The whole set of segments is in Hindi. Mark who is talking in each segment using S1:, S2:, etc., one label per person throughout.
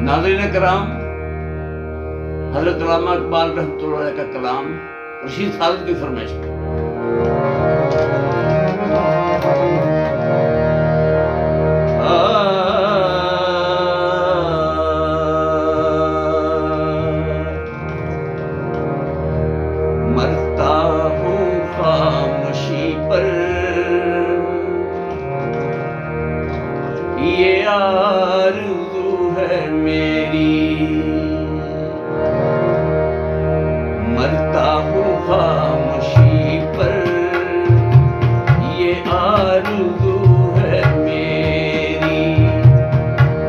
S1: नाज़रीन कराम, हज़रत अल्लामा इक़बाल रहमतुल्लाह अलैह का कलाम रशीद सालत की फरमाइश पर। मरता हूँ खामोशी पर, ये आरज़ू है मेरी। मरता हूँ खामोशी पर, ये आरज़ू है मेरी।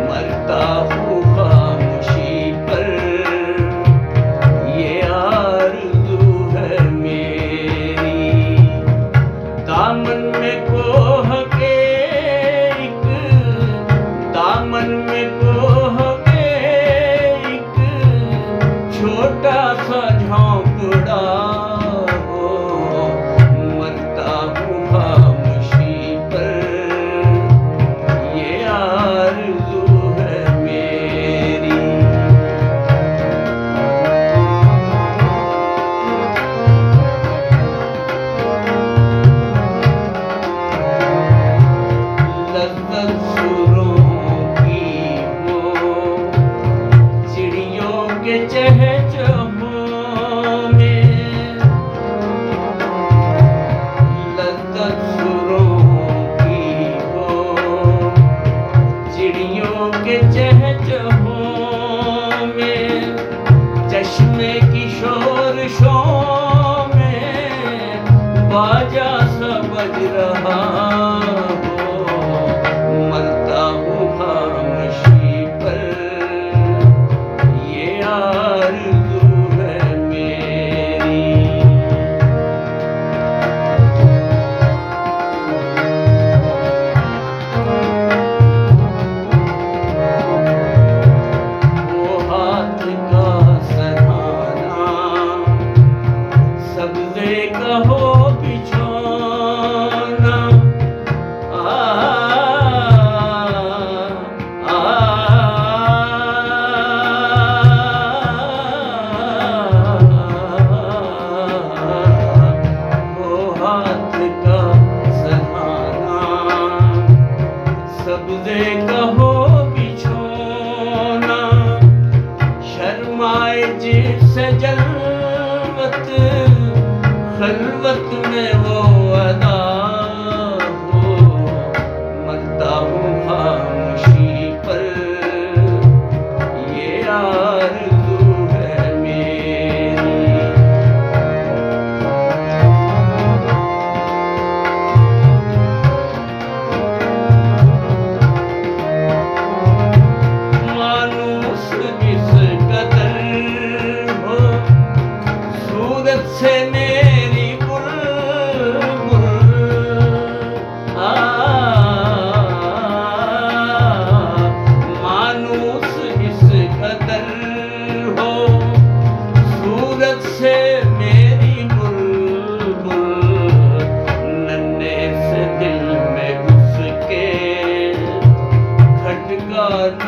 S1: मरता हूँ खामोशी पर, ये आरज़ू है मेरी। दामन में कोह के एक, दामन में कोह के एक छोटा सा झोंपड़ा हो। मरता हूँ खामोशी पर, ये आरज़ू है मेरी। लज़्ज़त सुरों की हो, चिड़ियों के चहचहों में। लज़्ज़त सुरों की हो, चिड़ियों के चहचहों में। चश्मे की शोरशों में बाजा सा बज रहा हो। मरता हूँ खामोशी पर, ये आरज़ू है मेरी। वो हाथ का सहारा, सब्ज़े का हो बिछौना। वो हाथ का सहारा, सब्ज़े का हो बिछौना। शर्माए जिससे जल्वत, खलवत में वो अदा हो। मरता हूँ खामोशी पर, ये आरज़ू है मेरी। मानूस इस कदर हो, सूरत से मेरी बुलबुल। मानूस इस कदर हो, सूरत से मेरी बुलबुल। नन्हे से दिल में घुस के खटका न